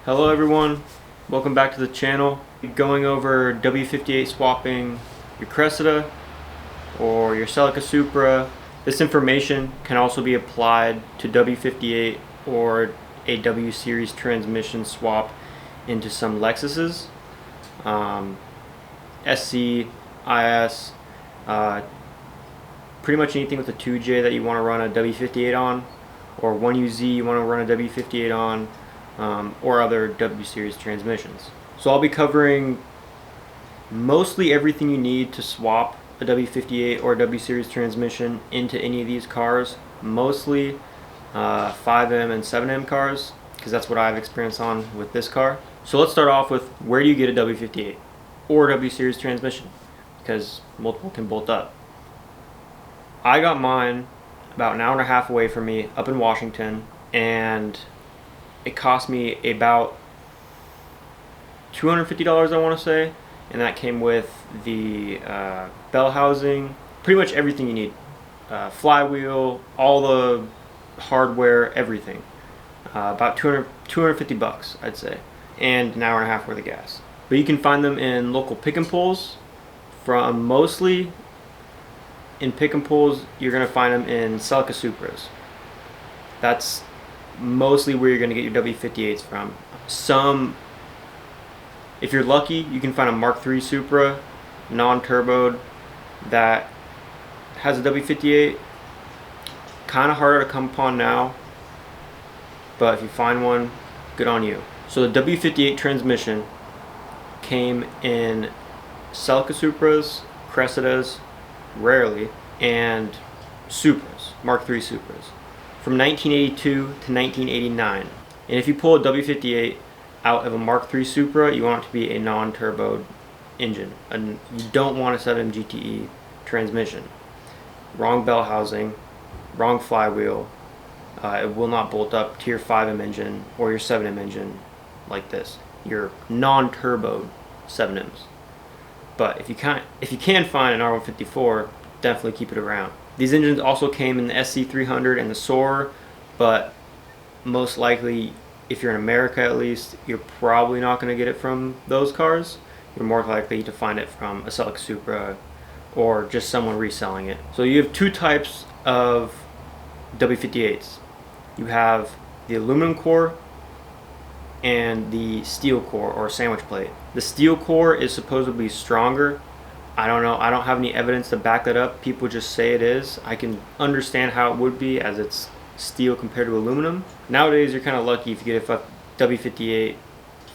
Hello everyone, welcome back to the channel. Going over W58 swapping your Cressida or your Celica Supra. This information can also be applied to W58 or a W series transmission swap into some Lexuses, SC, IS, pretty much anything with a 2J that you want to run a W58 on, or 1UZ you want to run a W58 on, or other W series transmissions. So I'll be covering mostly everything you need to swap a W58 or a W series transmission into any of these cars, mostly 5M and 7M cars, because that's what I've experienced on with this car. So let's start off with, where do you get a W58 or W series transmission, because multiple can bolt up. I got mine about an hour and a half away from me up in Washington, and it cost me about $250, I want to say, and that came with the bell housing, pretty much everything you need, flywheel, all the hardware, everything. About 250 bucks, I'd say, and an hour and a half worth of gas. But you can find them in local pick and pulls. From mostly in pick and pulls, you're gonna find them in Celica Supras. That's mostly where you're going to get your W58s from. Some, if you're lucky, you can find a Mark III Supra, non-turboed, that has a W58. Kind of harder to come upon now, but if you find one, good on you. So the W58 transmission came in Celica Supras, Cressidas, rarely, and Supras, Mark III Supras, from 1982 to 1989. And if you pull a W58 out of a Mark III Supra, you want it to be a non-turboed engine. And you don't want a 7M GTE transmission. Wrong bell housing, wrong flywheel. It will not bolt up to your 5M engine or your 7M engine like this. Your non-turboed 7Ms. But if you can find an R154, definitely keep it around. These engines also came in the SC300 and the Soarer, but most likely, if you're in America at least, you're probably not going to get it from those cars. You're more likely to find it from a Celica Supra or just someone reselling it. So you have two types of W58s. You have the aluminum core and the steel core or sandwich plate. The steel core is supposedly stronger. I don't know, I don't have any evidence to back that up. People just say it is. I can understand how it would be, as it's steel compared to aluminum. Nowadays you're kind of lucky if you get a W58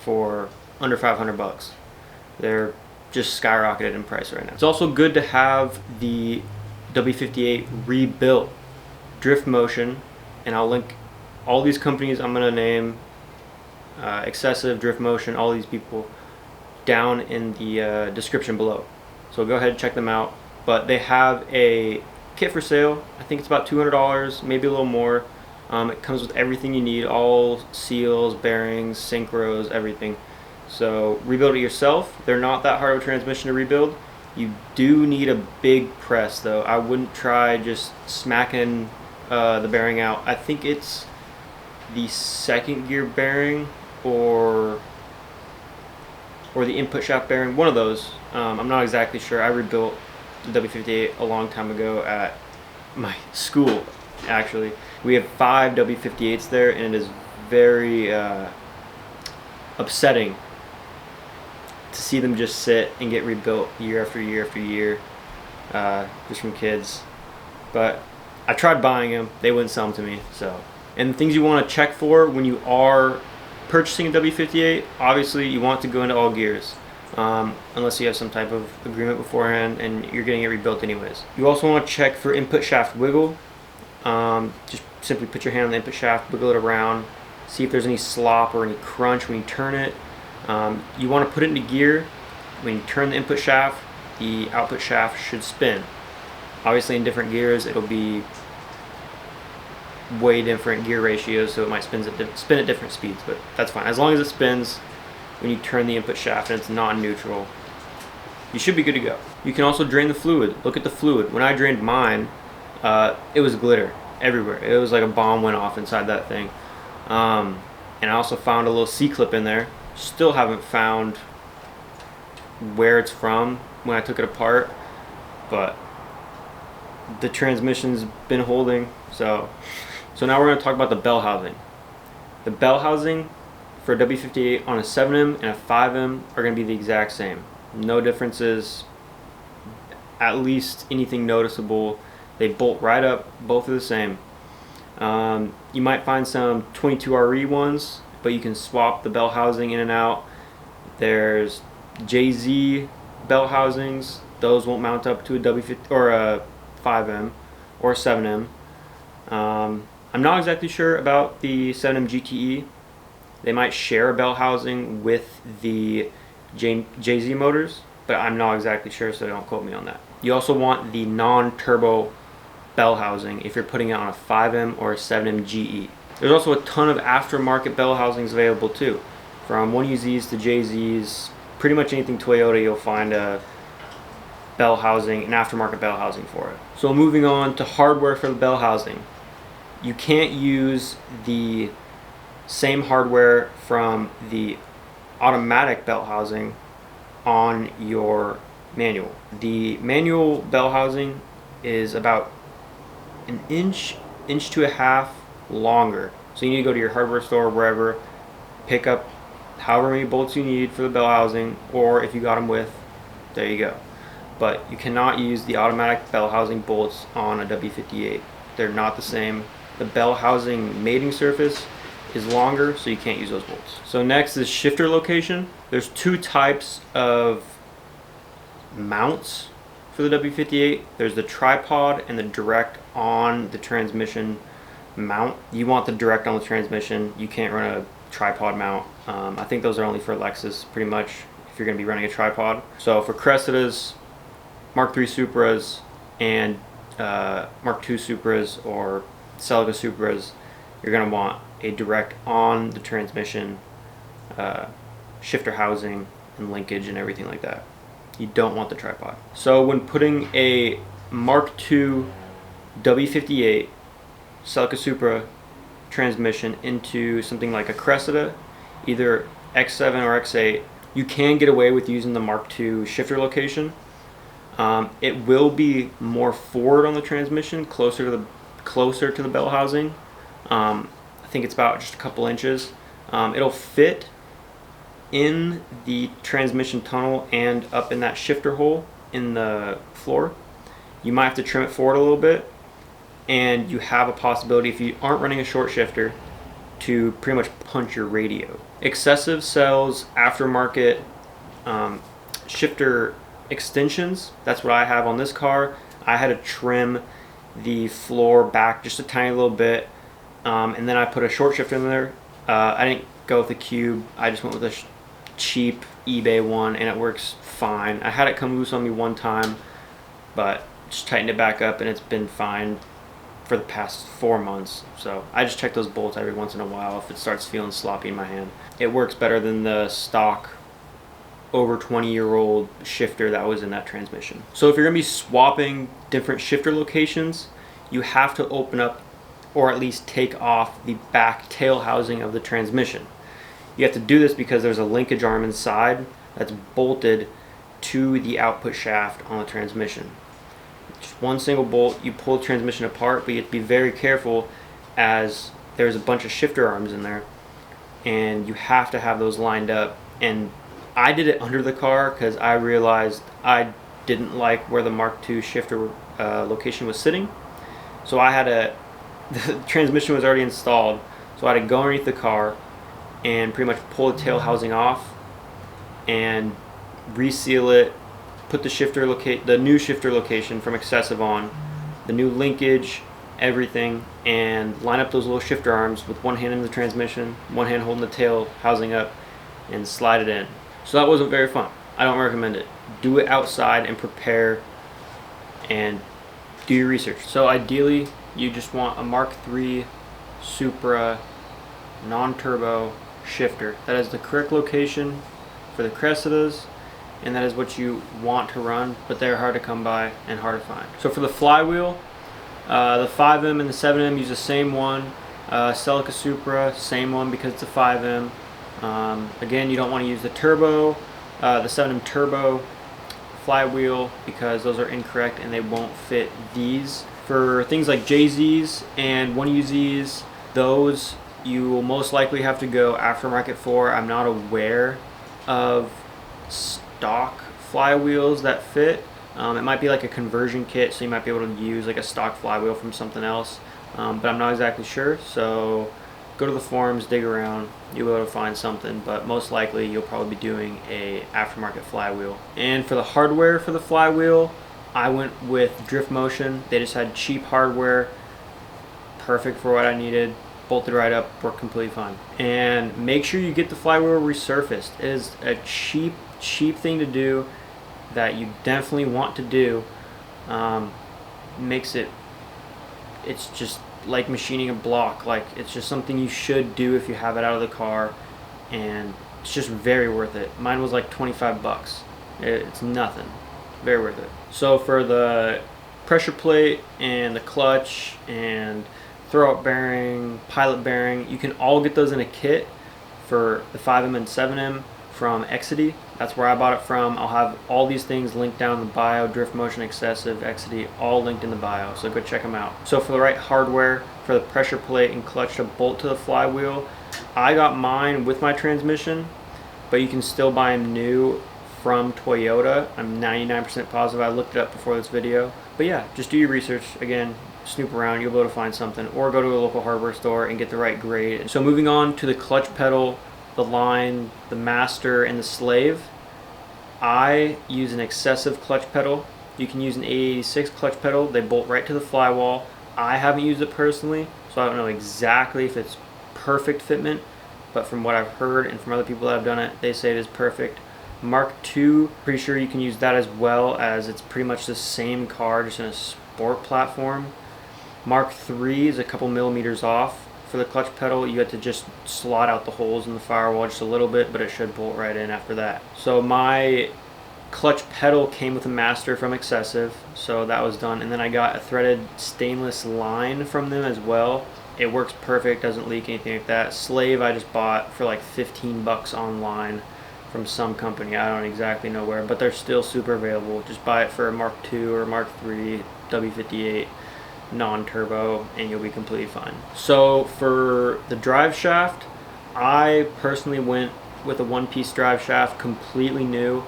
for under 500 bucks. They're just skyrocketed in price right now. It's also good to have the W58 rebuilt. Drift Motion, and I'll link all these companies I'm going to name, Excessive, Drift Motion, all these people, down in the description below. So go ahead and check them out. But they have a kit for sale. I think it's about $200, maybe a little more. It comes with everything you need, all seals, bearings, synchros, everything. So rebuild it yourself. They're not that hard of a transmission to rebuild. You do need a big press though. I wouldn't try just smacking the bearing out. I think it's the second gear bearing or the input shaft bearing, one of those. I'm not exactly sure. I rebuilt the W58 a long time ago at my school, actually. We have 5 W58s there, and it is very upsetting to see them just sit and get rebuilt year after year after year, just from kids. But I tried buying them. They wouldn't sell them to me. So, and the things you want to check for when you are purchasing a W58, obviously you want to go into all gears, unless you have some type of agreement beforehand and you're getting it rebuilt anyways. You also want to check for input shaft wiggle. Just simply put your hand on the input shaft, wiggle it around, see if there's any slop or any crunch when you turn it. You want to put it into gear. When you turn the input shaft, the output shaft should spin. Obviously in different gears it'll be way different gear ratios, so it might spin at different speeds, but that's fine. As long as it spins when you turn the input shaft and it's non-neutral, you should be good to go. You can also drain the fluid. Look at the fluid. When I drained mine, it was glitter everywhere. It was like a bomb went off inside that thing. And And I also found a little C-clip in there. Still haven't found where it's from when I took it apart, but the transmission's been holding. So now we're going to talk about the bell housing. The bell housing for a W58 on a 7M and a 5M are going to be the exact same. No differences, at least anything noticeable. They bolt right up, both are the same. You might find some 22RE ones, but you can swap the bell housing in and out. There's JZ bell housings. Those won't mount up to a W50 or a 5M or a 7M. I'm not exactly sure about the 7M GTE. They might share a bell housing with the JZ motors, but I'm not exactly sure, so don't quote me on that. You also want the non-turbo bell housing if you're putting it on a 5M or a 7M GE. There's also a ton of aftermarket bell housings available too. From 1UZs to JZs, pretty much anything Toyota, you'll find a bell housing, an aftermarket bell housing for it. So moving on to hardware for the bell housing. You can't use the same hardware from the automatic bell housing on your manual. The manual bell housing is about an inch to a half longer. So you need to go to your hardware store, wherever, pick up however many bolts you need for the bell housing, or if you got them with, there you go. But you cannot use the automatic bell housing bolts on a W58. They're not the same. The bell housing mating surface is longer, so you can't use those bolts. So next is shifter location. There's two types of mounts for the W58. There's the tripod and the direct on the transmission mount. You want the direct on the transmission. You can't run a tripod mount. I think those are only for Lexus, pretty much, if you're going to be running a tripod. So for Cressidas, Mark III Supras, and Mark II Supras or Celica Supras, you're going to want a direct on the transmission, shifter housing and linkage and everything like that. You don't want the tripod. So when putting a Mark II W58 Celica Supra transmission into something like a Cressida, either X7 or X8, you can get away with using the Mark II shifter location. It will be more forward on the transmission, closer to the bell housing. I think it's about just a couple inches. It'll fit in the transmission tunnel and up in that shifter hole in the floor. You might have to trim it forward a little bit, and you have a possibility, if you aren't running a short shifter, to pretty much punch your radio. Excessive sells aftermarket shifter extensions. That's what I have on this car. I had to trim the floor back just a tiny little bit, and then I put a short shifter in there. I didn't go with a cube. I just went with a cheap eBay one, and it works fine. I had it come loose on me one time, but just tightened it back up, and it's been fine for the past 4 months. So I just check those bolts every once in a while if it starts feeling sloppy in my hand. It works better than the stock over 20-year-old shifter that was in that transmission. So if you're going to be swapping different shifter locations, you have to open up or at least take off the back tail housing of the transmission. You have to do this because there's a linkage arm inside that's bolted to the output shaft on the transmission. Just one single bolt, you pull the transmission apart, but you have to be very careful as there's a bunch of shifter arms in there, and you have to have those lined up. And I did it under the car because I realized I didn't like where the Mark II shifter location was sitting. So I had the transmission was already installed, so I had to go underneath the car and pretty much pull the tail housing off and reseal it, put the new shifter location from excessive on, the new linkage, everything, and line up those little shifter arms with one hand in the transmission, one hand holding the tail housing up, and slide it in. So that wasn't very fun. I don't recommend it. Do it outside and prepare and do your research. So ideally, you just want a Mark III Supra non-turbo shifter. That is the correct location for the Cressidas, and that is what you want to run, but they're hard to come by and hard to find. So for the flywheel, the 5M and the 7M use the same one. Celica Supra, same one because it's a 5M. Again, you don't want to use the turbo, the 7M turbo flywheel, because those are incorrect and they won't fit these. For things like JZs and 1UZs, those you will most likely have to go aftermarket for. I'm not aware of stock flywheels that fit. It might be like a conversion kit, so you might be able to use like a stock flywheel from something else, but I'm not exactly sure. So go to the forums, dig around, you'll be able to find something, but most likely you'll probably be doing a aftermarket flywheel. And for the hardware for the flywheel, I went with Drift Motion. They just had cheap hardware, perfect for what I needed, bolted right up, worked completely fine. And make sure you get the flywheel resurfaced. It is a cheap thing to do that you definitely want to do. It's just like machining a block. Like, it's just something you should do if you have it out of the car, and it's just very worth it. Mine was like 25 bucks. It's nothing. Very worth it. So for the pressure plate and the clutch and throw-up bearing, pilot bearing, you can all get those in a kit for the 5M and 7M from Exedy. That's where I bought it from. I'll have all these things linked down in the bio. Drift Motion, Excessive, Exedy, all linked in the bio, so go check them out. So for the right hardware for the pressure plate and clutch to bolt to the flywheel, I got mine with my transmission, but you can still buy them new from Toyota. I'm 99% positive. I looked it up before this video. But yeah, just do your research. Again, snoop around, you'll be able to find something, or go to a local hardware store and get the right grade. So moving on to the clutch pedal, the line, the master, and the slave. I use an Excessive clutch pedal. You can use an 886 clutch pedal. They bolt right to the flywall. I haven't used it personally, so I don't know exactly if it's perfect fitment, but from what I've heard and from other people that have done it, they say it is perfect. Mark II, pretty sure you can use that as well, as it's pretty much the same car, just in a sport platform. Mark III is a couple millimeters off. For the clutch pedal, you have to just slot out the holes in the firewall just a little bit, but it should bolt right in after that. So my clutch pedal came with a master from Excessive, so that was done. And then I got a threaded stainless line from them as well. It works perfect, doesn't leak, anything like that. Slave I just bought for like 15 bucks online from some company. I don't exactly know where, but they're still super available. Just buy it for a Mark II or Mark III, W58. Non-turbo, and you'll be completely fine. So for the drive shaft, I personally went with a one-piece drive shaft, completely new.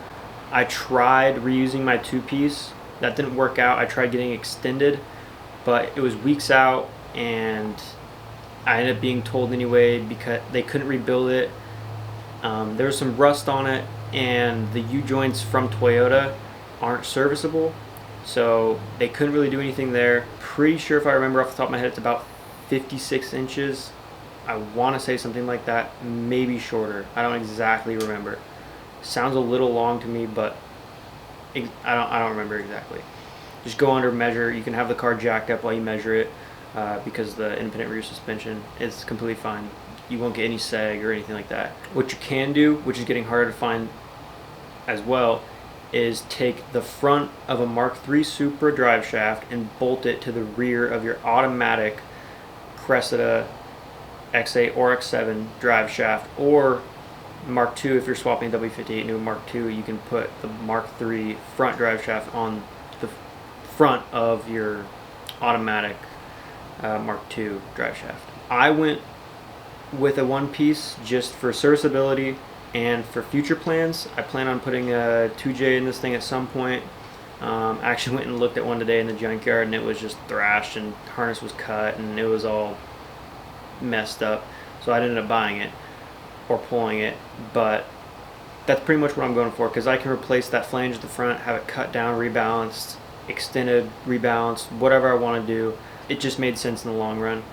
I tried reusing my two-piece. That didn't work out. I tried getting extended, but it was weeks out, and I ended up being told anyway because they couldn't rebuild it. There was some rust on it, and the U-joints from Toyota aren't serviceable, so they couldn't really do anything there. Pretty sure, if I remember off the top of my head, it's about 56 inches. I want to say something like that, maybe shorter. I don't exactly remember. Sounds a little long to me, but I don't remember exactly. Just go under, measure. You can have the car jacked up while you measure it, because the independent rear suspension is completely fine. You won't get any sag or anything like that. What you can do, which is getting harder to find as well, is take the front of a Mark III Supra drive shaft and bolt it to the rear of your automatic Cressida X8 or X7 drive shaft, or Mark II. If you're swapping W58 into a Mark II, you can put the Mark III front drive shaft on the front of your automatic Mark II drive shaft. I went with a one piece just for serviceability. And for future plans, I plan on putting a 2J in this thing at some point. I actually went and looked at one today in the junkyard, and it was just thrashed, and harness was cut, and it was all messed up. So I ended up buying it or pulling it. But that's pretty much what I'm going for, because I can replace that flange at the front, have it cut down, rebalanced, extended, rebalanced, whatever I want to do. It just made sense in the long run.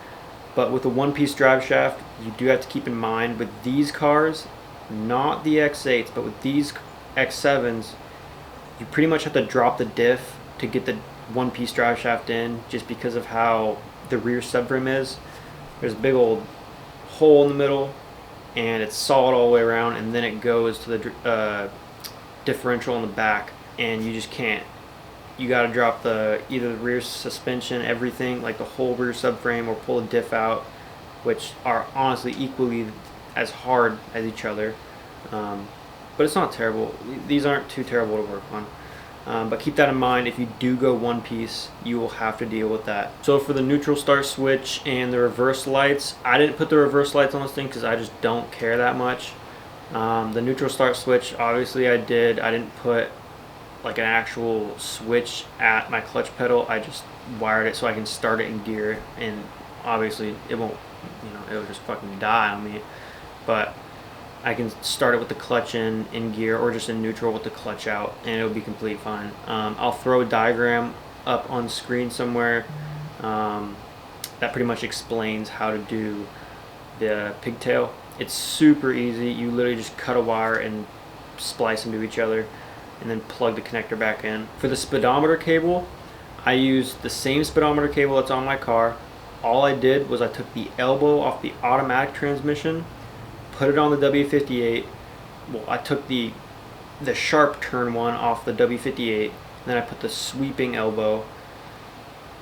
But with a one-piece drive shaft, you do have to keep in mind with these cars, not the X8s, but with these X7s, you pretty much have to drop the diff to get the one-piece drive shaft in, just because of how the rear subframe is. There's a big old hole in the middle, and it's solid all the way around, and then it goes to the differential in the back, and you just can't. You got to drop either the rear suspension, everything, like the whole rear subframe, or pull the diff out. which are honestly equally as hard as each other. But it's not terrible. These aren't too terrible to work on. But keep that in mind, if you do go one piece, you will have to deal with that. So for the neutral start switch and the reverse lights, I didn't put the reverse lights on this thing because I just don't care that much. The neutral start switch, obviously I didn't put like an actual switch at my clutch pedal. I just wired it so I can start it in gear, and obviously it won't, it'll just fucking die on me. But I can start it with the clutch in gear, or just in neutral with the clutch out, and it'll be completely fine. I'll throw a diagram up on screen somewhere that pretty much explains how to do the pigtail. It's super easy. You literally just cut a wire and splice them to each other, and then plug the connector back in. For the speedometer cable, I used the same speedometer cable that's on my car. All I did was I took the elbow off the automatic transmission, put it on the W58. Well, I took the sharp turn one off the W58, then I put the sweeping elbow,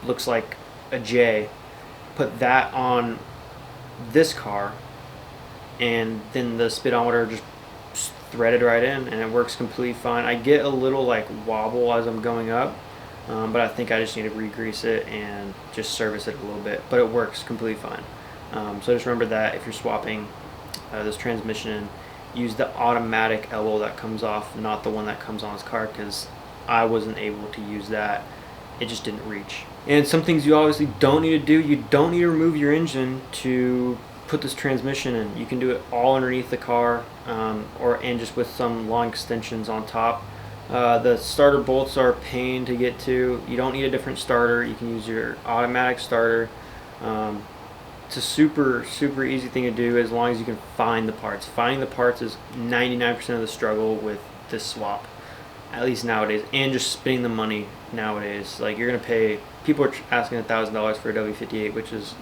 looks like a J, put that on this car, and then the speedometer just threaded right in, and it works completely fine. I get a little like wobble as I'm going up, but I think I just need to re-grease it and just service it a little bit, but it works completely fine. So just remember that if you're swapping this transmission, use the automatic elbow that comes off, not the one that comes on his car, because I wasn't able to use that. It just didn't reach. And some things you obviously don't need to do. You don't need to remove your engine to put this transmission in. You can do it all underneath the car, and just with some long extensions on top. The starter bolts are a pain to get to. You don't need a different starter. You can use your automatic starter. It's a super easy thing to do as long as you can find the parts. Finding the parts is 99% of the struggle with this swap, at least nowadays, and just spending the money nowadays. Like, you're gonna pay, people are asking $1,000 for a W58, which is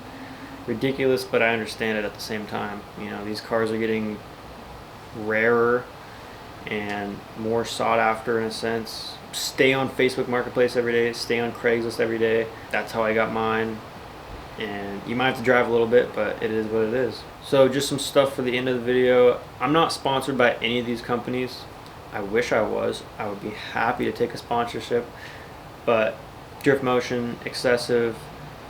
ridiculous, but I understand it at the same time. These cars are getting rarer and more sought after in a sense. Stay on Facebook Marketplace every day, stay on Craigslist every day. That's how I got mine. And you might have to drive a little bit, but it is what it is. So just some stuff for the end of the video. I'm not sponsored by any of these companies. I wish I was. I would be happy to take a sponsorship, but Drift Motion, Excessive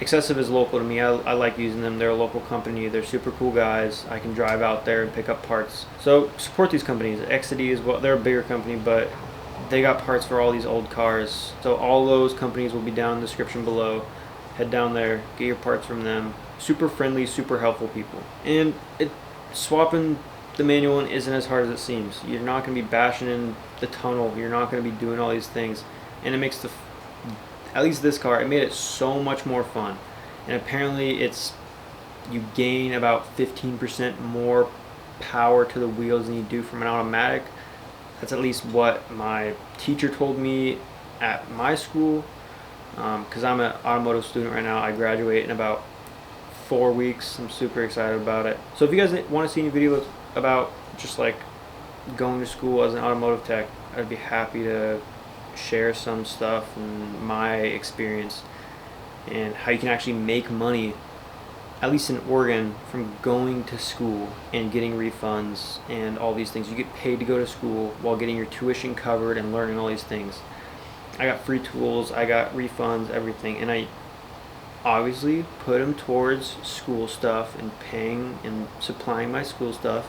is local to me. I like using them. They're a local company. They're super cool guys. I can drive out there and pick up parts. So support these companies. XD is they're a bigger company, but they got parts for all these old cars. So all those companies will be down in the description below. Head down there, get your parts from them. Super friendly, super helpful people. And swapping the manual in isn't as hard as it seems. You're not going to be bashing in the tunnel. You're not going to be doing all these things. And it makes at least this car, it made it so much more fun. And apparently you gain about 15% more power to the wheels than you do from an automatic. That's at least what my teacher told me at my school. Because I'm an automotive student right now. I graduate in about 4 weeks. I'm super excited about it. So if you guys want to see any videos about just like going to school as an automotive tech, I'd be happy to share some stuff and my experience and how you can actually make money, at least in Oregon, from going to school and getting refunds and all these things. You get paid to go to school while getting your tuition covered and learning all these things. I got free tools, I got refunds, everything, and I obviously put them towards school stuff and paying and supplying my school stuff.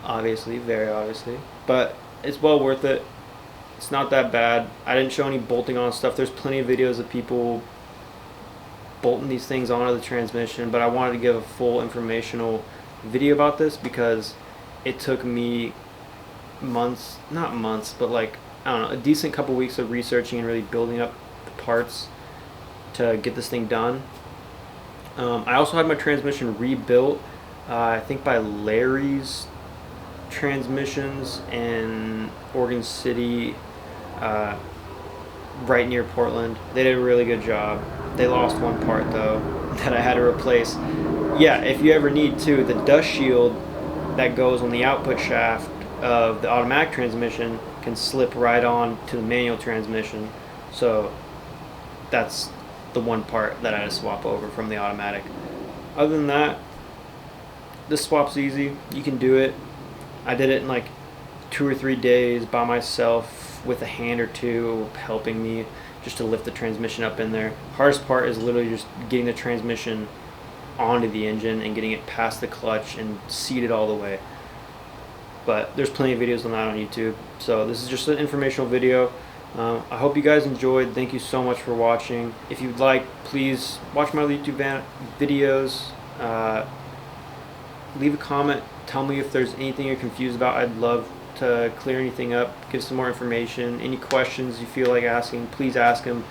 Obviously, very obviously. But it's well worth it. It's not that bad. I didn't show any bolting on stuff. There's plenty of videos of people bolting these things onto the transmission, but I wanted to give a full informational video about this because it took me months, not months, but like, I don't know, a decent couple weeks of researching and really building up the parts to get this thing done. I also had my transmission rebuilt, I think by Larry's Transmissions in Oregon City, right near Portland. They did a really good job. They lost one part though that I had to replace. Yeah, if you ever need to, the dust shield that goes on the output shaft of the automatic transmission can slip right on to the manual transmission. So that's the one part that I had to swap over from the automatic. Other than that, this swap's easy. You can do it. I did it in like 2 or 3 days by myself with a hand or two helping me just to lift the transmission up in there. Hardest part is literally just getting the transmission onto the engine and getting it past the clutch and seated all the way. But there's plenty of videos on that on YouTube. So this is just an informational video. I hope you guys enjoyed. Thank you so much for watching. If you'd like, please watch my YouTube videos. Leave a comment. Tell me if there's anything you're confused about. I'd love to clear anything up, give some more information. Any questions you feel like asking, please ask them.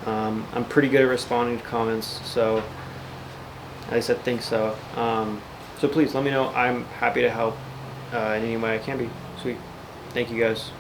I'm pretty good at responding to comments, so I said think so. So please let me know. I'm happy to help in any way I can be. Sweet. Thank you guys.